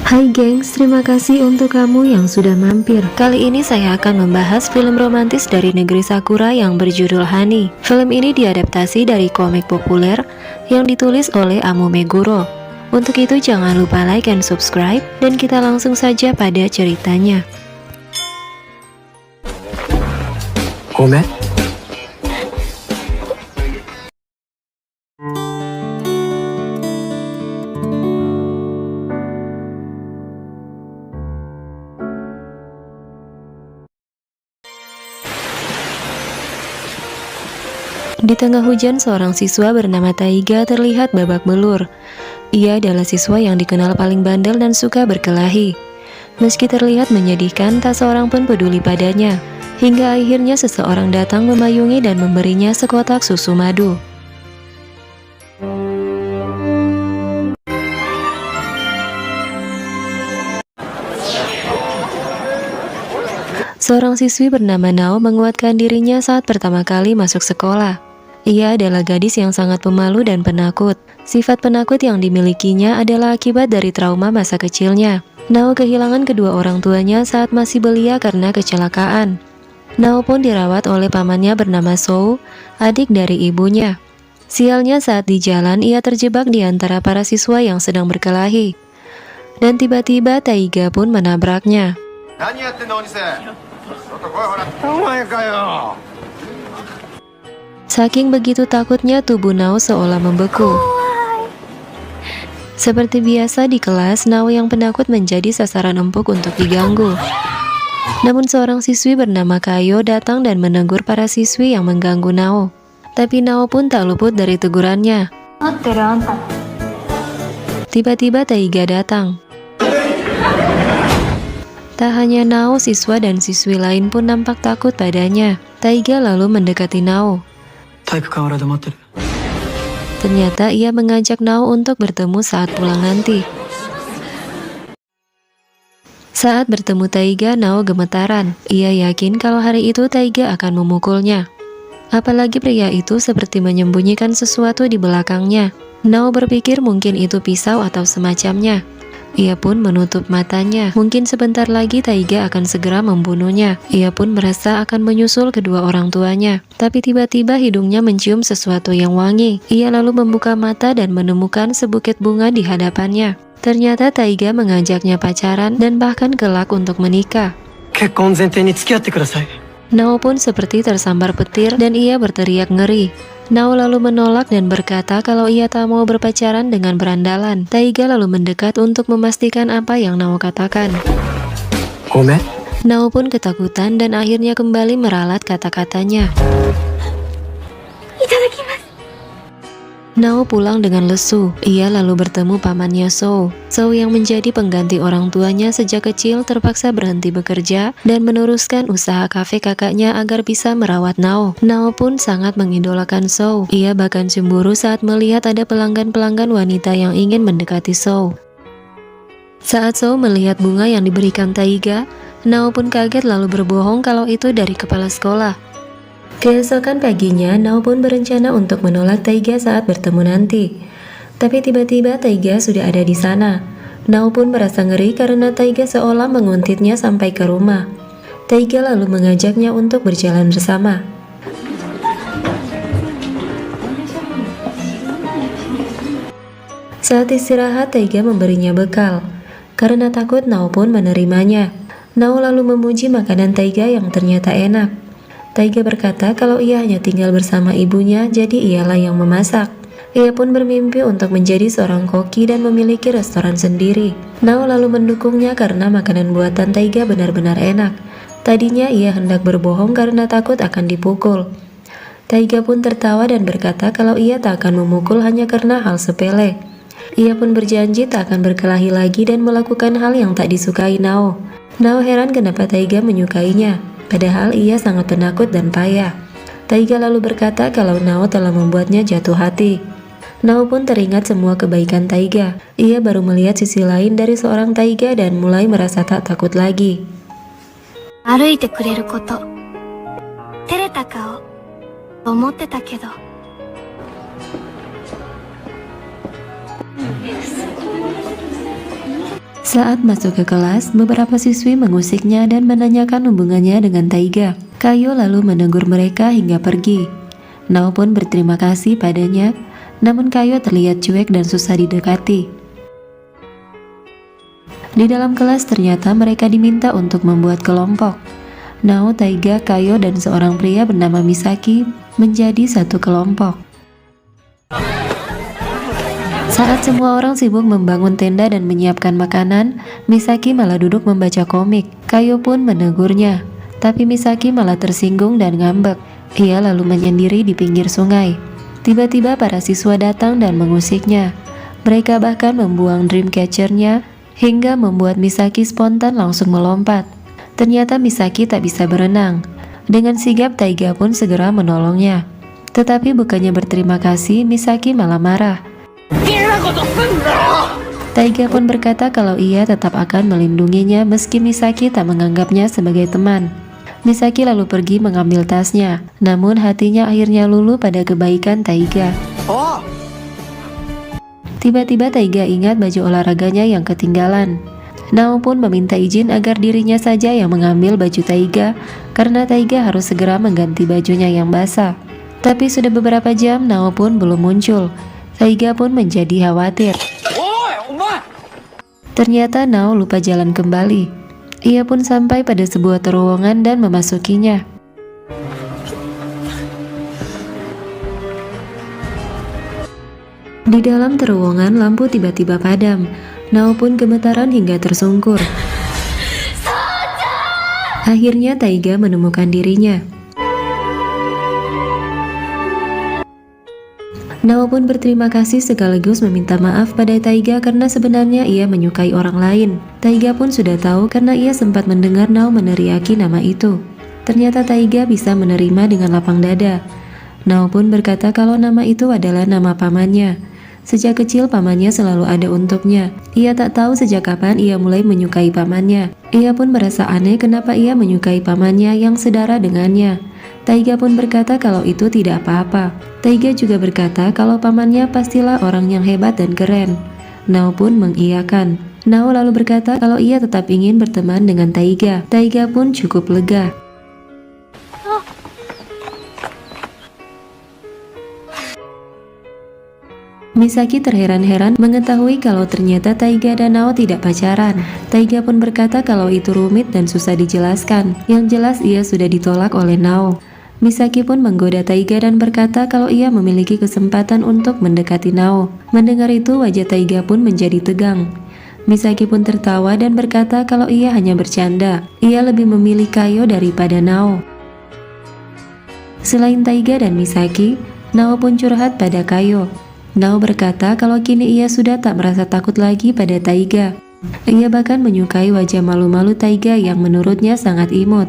Hai gengs, terima kasih untuk kamu yang sudah mampir. Kali ini saya akan membahas film romantis dari negeri Sakura yang berjudul Honey. Film ini diadaptasi dari komik populer yang ditulis oleh Amo Meguro. Untuk itu jangan lupa like and subscribe, dan kita langsung saja pada ceritanya. ごめん。 Di tengah hujan, seorang siswa bernama Taiga terlihat babak belur. Ia adalah siswa yang dikenal paling bandel dan suka berkelahi. Meski terlihat menyedihkan, tak seorang pun peduli padanya. Hingga akhirnya seseorang datang memayungi dan memberinya sekotak susu madu. Seorang siswi bernama Nao menguatkan dirinya saat pertama kali masuk sekolah. Ia adalah gadis yang sangat pemalu dan penakut. Sifat penakut yang dimilikinya adalah akibat dari trauma masa kecilnya. Nao kehilangan kedua orang tuanya saat masih belia karena kecelakaan. Nao pun dirawat oleh pamannya bernama Sou, adik dari ibunya. Sialnya saat di jalan ia terjebak di antara para siswa yang sedang berkelahi. Dan tiba-tiba Taiga pun menabraknya. Saking begitu takutnya, tubuh Nao seolah membeku. Seperti biasa di kelas, Nao yang penakut menjadi sasaran empuk untuk diganggu. Namun seorang siswi bernama Kayo datang dan menegur para siswi yang mengganggu Nao. Tapi Nao pun tak luput dari tegurannya. Tiba-tiba Taiga datang. Tak hanya Nao, siswa dan siswi lain pun nampak takut padanya. Taiga lalu mendekati Nao. Ternyata ia mengajak Nao untuk bertemu saat pulang nanti. Saat bertemu Taiga, Nao gemetaran. Ia yakin kalau hari itu Taiga akan memukulnya. Apalagi pria itu seperti menyembunyikan sesuatu di belakangnya. Nao berpikir mungkin itu pisau atau semacamnya. Ia pun menutup matanya. Mungkin sebentar lagi Taiga akan segera membunuhnya. Ia pun merasa akan menyusul kedua orang tuanya. Tapi tiba-tiba hidungnya mencium sesuatu yang wangi. Ia lalu membuka mata dan menemukan sebukit bunga di hadapannya. Ternyata Taiga mengajaknya pacaran dan bahkan kelak untuk menikah. Nao pun seperti tersambar petir dan ia berteriak ngeri. Nao lalu menolak dan berkata kalau ia tak mau berpacaran dengan berandalan. Taiga lalu mendekat untuk memastikan apa yang Nao katakan. Nao pun ketakutan dan akhirnya kembali meralat kata-katanya. Nao pulang dengan lesu. Ia lalu bertemu pamannya Sou. Sou yang menjadi pengganti orang tuanya sejak kecil terpaksa berhenti bekerja dan meneruskan usaha kafe kakaknya agar bisa merawat Nao. Nao pun sangat mengidolakan Sou. Ia bahkan cemburu saat melihat ada pelanggan-pelanggan wanita yang ingin mendekati Sou. Saat Sou melihat bunga yang diberikan Taiga, Nao pun kaget lalu berbohong kalau itu dari kepala sekolah. Keesokan paginya, Nao pun berencana untuk menolak Taiga saat bertemu nanti. Tapi tiba-tiba Taiga sudah ada di sana. Nao pun merasa ngeri karena Taiga seolah menguntitnya sampai ke rumah. Taiga lalu mengajaknya untuk berjalan bersama. Saat istirahat, Taiga memberinya bekal. Karena takut, Nao pun menerimanya. Nao lalu memuji makanan Taiga yang ternyata enak. Taiga berkata kalau ia hanya tinggal bersama ibunya, jadi ialah yang memasak. Ia pun bermimpi untuk menjadi seorang koki dan memiliki restoran sendiri. Nao lalu mendukungnya karena makanan buatan Taiga benar-benar enak. Tadinya ia hendak berbohong karena takut akan dipukul. Taiga pun tertawa dan berkata kalau ia tak akan memukul hanya karena hal sepele. Ia pun berjanji tak akan berkelahi lagi dan melakukan hal yang tak disukai Nao. Nao heran kenapa Taiga menyukainya. Padahal ia sangat penakut dan payah. Taiga lalu berkata kalau Nao telah membuatnya jatuh hati. Nao pun teringat semua kebaikan Taiga. Ia baru melihat sisi lain dari seorang Taiga dan mulai merasa tak takut lagi. Saat masuk ke kelas, beberapa siswi mengusiknya dan menanyakan hubungannya dengan Taiga. Kayo lalu menegur mereka hingga pergi. Nao pun berterima kasih padanya, namun Kayo terlihat cuek dan susah didekati. Di dalam kelas ternyata mereka diminta untuk membuat kelompok. Nao, Taiga, Kayo, dan seorang pria bernama Misaki menjadi satu kelompok. Saat semua orang sibuk membangun tenda dan menyiapkan makanan, Misaki malah duduk membaca komik. Kayo pun menegurnya, tapi Misaki malah tersinggung dan ngambek. Ia lalu menyendiri di pinggir sungai. Tiba-tiba para siswa datang dan mengusiknya. Mereka bahkan membuang dreamcatcher-nya hingga membuat Misaki spontan langsung melompat. Ternyata Misaki tak bisa berenang. Dengan sigap Taiga pun segera menolongnya. Tetapi bukannya berterima kasih, Misaki malah marah. Taiga pun berkata kalau ia tetap akan melindunginya meski Misaki tak menganggapnya sebagai teman. Misaki lalu pergi mengambil tasnya, namun hatinya akhirnya luluh pada kebaikan Taiga. Tiba-tiba Taiga ingat baju olahraganya yang ketinggalan. Nao pun meminta izin agar dirinya saja yang mengambil baju Taiga karena Taiga harus segera mengganti bajunya yang basah. Tapi sudah beberapa jam Nao pun belum muncul. Taiga pun menjadi khawatir. Ternyata Nao lupa jalan kembali. Ia pun sampai pada sebuah terowongan dan memasukinya. Di dalam terowongan lampu tiba-tiba padam. Nao pun gemetaran hingga tersungkur. Akhirnya Taiga menemukan dirinya. Nao pun berterima kasih sekaligus meminta maaf pada Taiga karena sebenarnya ia menyukai orang lain. Taiga pun sudah tahu karena ia sempat mendengar Nao meneriaki nama itu. Ternyata Taiga bisa menerima dengan lapang dada. Nao pun berkata kalau nama itu adalah nama pamannya. Sejak kecil pamannya selalu ada untuknya. Ia tak tahu sejak kapan ia mulai menyukai pamannya. Ia pun merasa aneh kenapa ia menyukai pamannya yang sedara dengannya. Taiga pun berkata kalau itu tidak apa-apa. Taiga juga berkata kalau pamannya pastilah orang yang hebat dan keren. Nao pun mengiyakan. Nao lalu berkata kalau ia tetap ingin berteman dengan Taiga. Taiga pun cukup lega. Misaki terheran-heran mengetahui kalau ternyata Taiga dan Nao tidak pacaran. Taiga pun berkata kalau itu rumit dan susah dijelaskan. Yang jelas ia sudah ditolak oleh Nao. Misaki pun menggoda Taiga dan berkata kalau ia memiliki kesempatan untuk mendekati Nao. Mendengar itu wajah Taiga pun menjadi tegang. Misaki pun tertawa dan berkata kalau ia hanya bercanda. Ia lebih memilih Kayo daripada Nao. Selain Taiga dan Misaki, Nao pun curhat pada Kayo. Nao berkata kalau kini ia sudah tak merasa takut lagi pada Taiga. Ia bahkan menyukai wajah malu-malu Taiga yang menurutnya sangat imut.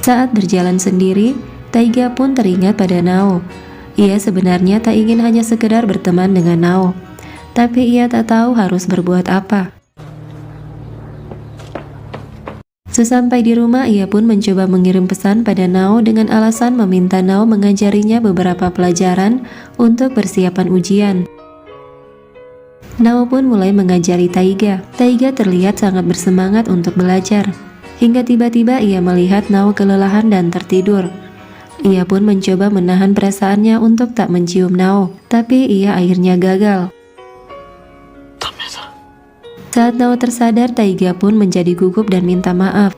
Saat berjalan sendiri, Taiga pun teringat pada Nao. Ia sebenarnya tak ingin hanya sekedar berteman dengan Nao, tapi ia tak tahu harus berbuat apa. Sesampai di rumah, ia pun mencoba mengirim pesan pada Nao dengan alasan meminta Nao mengajarinya beberapa pelajaran untuk persiapan ujian. Nao pun mulai mengajari Taiga. Taiga terlihat sangat bersemangat untuk belajar. Hingga tiba-tiba ia melihat Nao kelelahan dan tertidur. Ia pun mencoba menahan perasaannya untuk tak mencium Nao, tapi ia akhirnya gagal. Saat Nao tersadar, Taiga pun menjadi gugup dan minta maaf.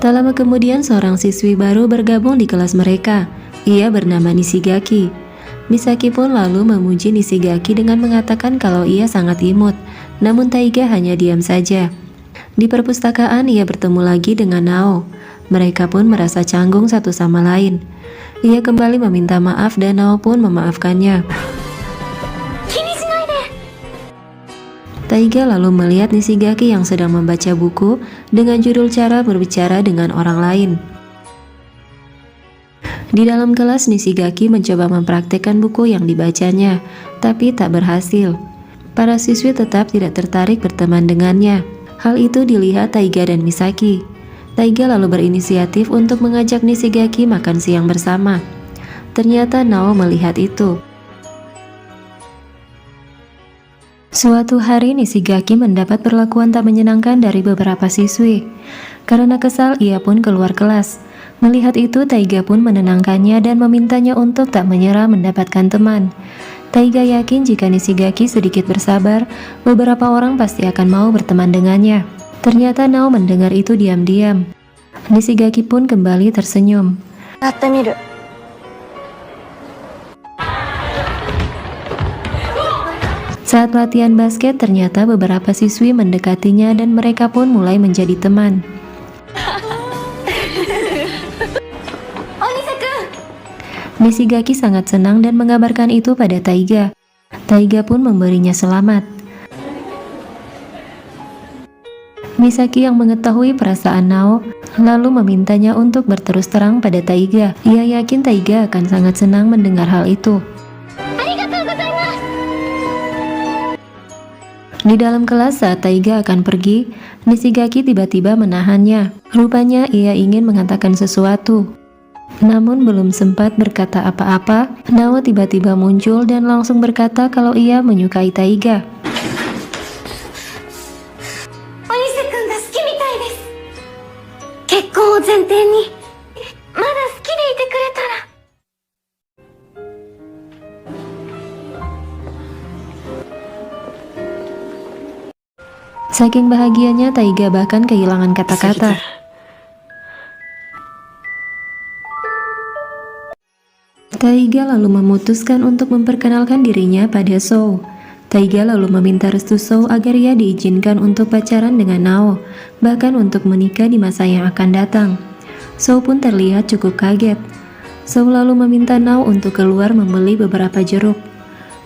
Tak lama kemudian seorang siswi baru bergabung di kelas mereka. Ia bernama Nishigaki. Misaki pun lalu memuji Nishigaki dengan mengatakan kalau ia sangat imut. Namun Taiga hanya diam saja. Di perpustakaan ia bertemu lagi dengan Nao. Mereka pun merasa canggung satu sama lain. Ia kembali meminta maaf dan Nao pun memaafkannya. Taiga lalu melihat Nishigaki yang sedang membaca buku dengan judul Cara Berbicara dengan Orang Lain. Di dalam kelas, Nishigaki mencoba mempraktekkan buku yang dibacanya, tapi tak berhasil. Para siswi tetap tidak tertarik berteman dengannya. Hal itu dilihat Taiga dan Misaki. Taiga lalu berinisiatif untuk mengajak Nishigaki makan siang bersama. Ternyata Nao melihat itu. Suatu hari Nishigaki mendapat perlakuan tak menyenangkan dari beberapa siswi. Karena kesal, ia pun keluar kelas. Melihat itu, Taiga pun menenangkannya dan memintanya untuk tak menyerah mendapatkan teman. Taiga yakin jika Nishigaki sedikit bersabar, beberapa orang pasti akan mau berteman dengannya. Ternyata Nao mendengar itu diam-diam. Nishigaki pun kembali tersenyum. Saat latihan basket, ternyata beberapa siswi mendekatinya dan mereka pun mulai menjadi teman. Nishigaki sangat senang dan mengabarkan itu pada Taiga. Taiga pun memberinya selamat. Misaki yang mengetahui perasaan Nao lalu memintanya untuk berterus terang pada Taiga. Ia yakin Taiga akan sangat senang mendengar hal itu. Di dalam kelas saat Taiga akan pergi, Nishigaki tiba-tiba menahannya. Rupanya ia ingin mengatakan sesuatu. Namun belum sempat berkata apa-apa, Nao tiba-tiba muncul dan langsung berkata kalau ia menyukai Taiga. Saking bahagianya, Taiga bahkan kehilangan kata-kata. Taiga lalu memutuskan untuk memperkenalkan dirinya pada Sou. Taiga lalu meminta restu Sou agar ia diizinkan untuk pacaran dengan Nao, bahkan untuk menikah di masa yang akan datang. Sou pun terlihat cukup kaget. Sou lalu meminta Nao untuk keluar membeli beberapa jeruk.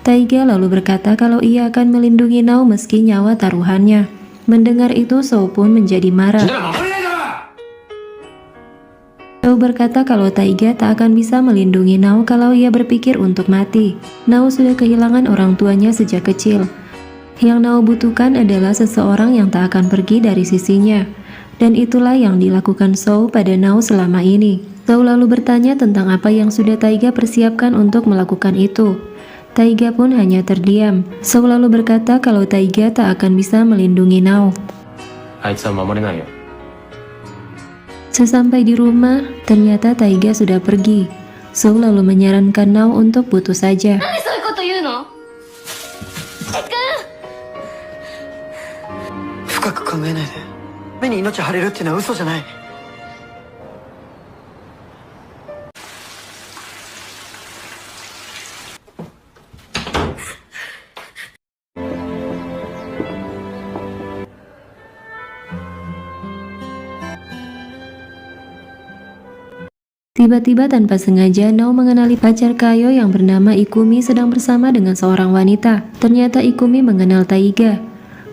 Taiga lalu berkata kalau ia akan melindungi Nao meski nyawa taruhannya. Mendengar itu, Sou pun menjadi marah. Sou berkata kalau Taiga tak akan bisa melindungi Nao kalau ia berpikir untuk mati. Nao sudah kehilangan orang tuanya sejak kecil. Yang Nao butuhkan adalah seseorang yang tak akan pergi dari sisinya. Dan itulah yang dilakukan Sou pada Nao selama ini. Sou lalu bertanya tentang apa yang sudah Taiga persiapkan untuk melakukan itu. Taiga pun hanya terdiam. Sou lalu berkata kalau Taiga tak akan bisa melindungi Nao. Sesampai di rumah, ternyata Taiga sudah pergi. Sou lalu menyarankan Nao untuk putus saja. 深く考えないで。目に命張れるっていうのは嘘じゃない。Tiba-tiba tanpa sengaja, Nao mengenali pacar Kayo yang bernama Ikumi sedang bersama dengan seorang wanita. Ternyata Ikumi mengenal Taiga.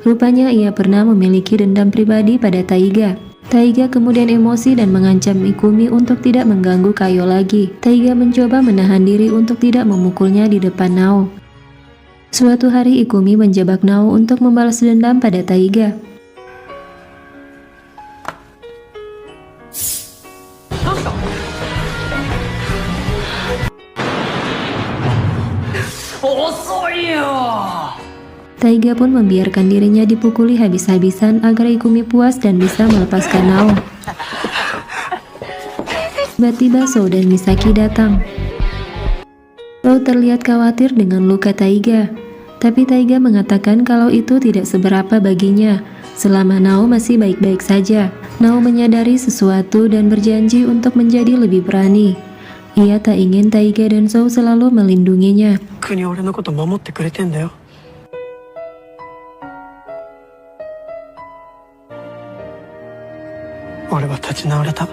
Rupanya ia pernah memiliki dendam pribadi pada Taiga. Taiga kemudian emosi dan mengancam Ikumi untuk tidak mengganggu Kayo lagi. Taiga mencoba menahan diri untuk tidak memukulnya di depan Nao. Suatu hari Ikumi menjebak Nao untuk membalas dendam pada Taiga. Taiga pun membiarkan dirinya dipukuli habis-habisan agar Ikumi puas dan bisa melepaskan Nao. Tiba-tiba Sou dan Misaki datang. Sou terlihat khawatir dengan luka Taiga, tapi Taiga mengatakan kalau itu tidak seberapa baginya selama Nao masih baik-baik saja. Nao menyadari sesuatu dan berjanji untuk menjadi lebih berani. Ia tak ingin Taiga dan Sou selalu melindunginya. 国俺のこと守ってくれてんだよ。俺は立ち直れた。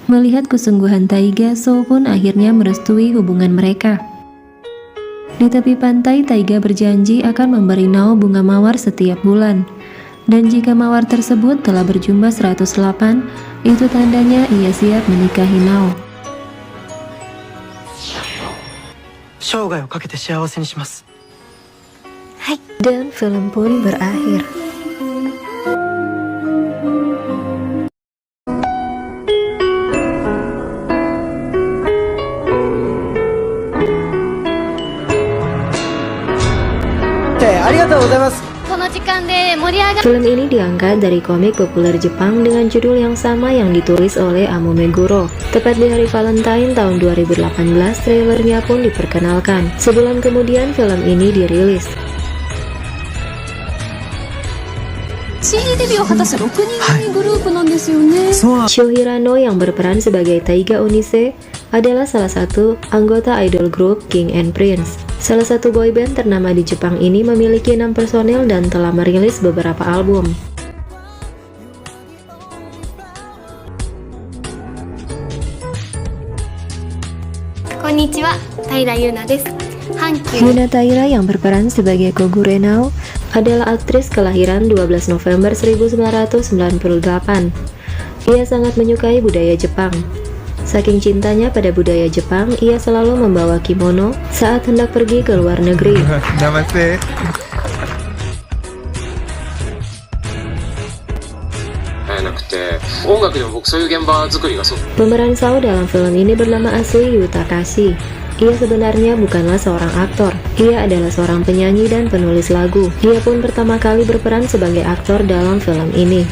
Melihat kesungguhan Taiga, Sou pun akhirnya merestui hubungan mereka. Di tepi pantai, Taiga berjanji akan memberi Nao bunga mawar setiap bulan. Dan jika mawar tersebut telah berjumlah 108, itu tandanya ia siap menikahi Nao. 生涯をかけて幸せにします。 Dan film pun berakhir. Film ini diangkat dari komik populer Jepang dengan judul yang sama yang ditulis oleh Amo Meguro. Tepat di hari Valentine tahun 2018, trailernya pun diperkenalkan. Sebulan kemudian film ini dirilis. CD デビューを果たす6人組グループなんですよね。 Sho Hirano yang berperan sebagai Taiga Onise adalah salah satu anggota idol grup King and Prince. Salah satu boyband ternama di Jepang ini memiliki 6 personel dan telah merilis beberapa album. Konnichiwa, Taira Yuna desu. Yuna Taira yang berperan sebagai Kogure Nao adalah aktris kelahiran 12 November 1998. Ia sangat menyukai budaya Jepang. Saking cintanya pada budaya Jepang, ia selalu membawa kimono saat hendak pergi ke luar negeri. Namaste. Pemeran Sao dalam film ini bernama asli Yu Takashi. Ia sebenarnya bukanlah seorang aktor. Ia adalah seorang penyanyi dan penulis lagu. Ia pun pertama kali berperan sebagai aktor dalam film ini.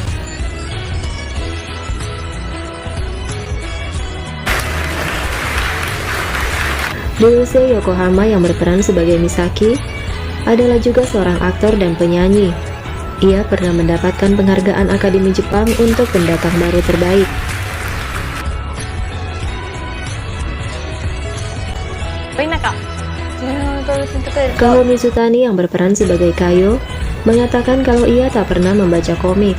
Ryusei Yokohama yang berperan sebagai Misaki adalah juga seorang aktor dan penyanyi. Ia pernah mendapatkan penghargaan Akademi Jepang untuk pendatang baru terbaik. Kao Mizutani yang berperan sebagai Kayo mengatakan kalau ia tak pernah membaca komik.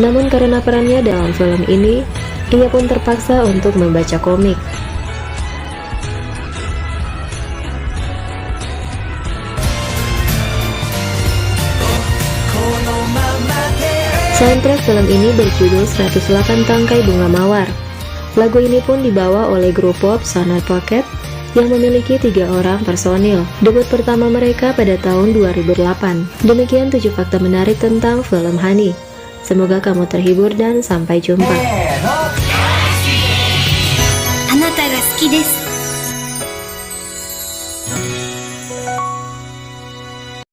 Namun karena perannya dalam film ini, ia pun terpaksa untuk membaca komik. Soundtrack film ini berjudul 108 Tangkai Bunga Mawar. Lagu ini pun dibawa oleh grup pop Sonar Pocket yang memiliki 3 orang personil. Debut pertama mereka pada tahun 2008. Demikian 7 fakta menarik tentang film Honey. Semoga kamu terhibur dan sampai jumpa. あなたが好きです。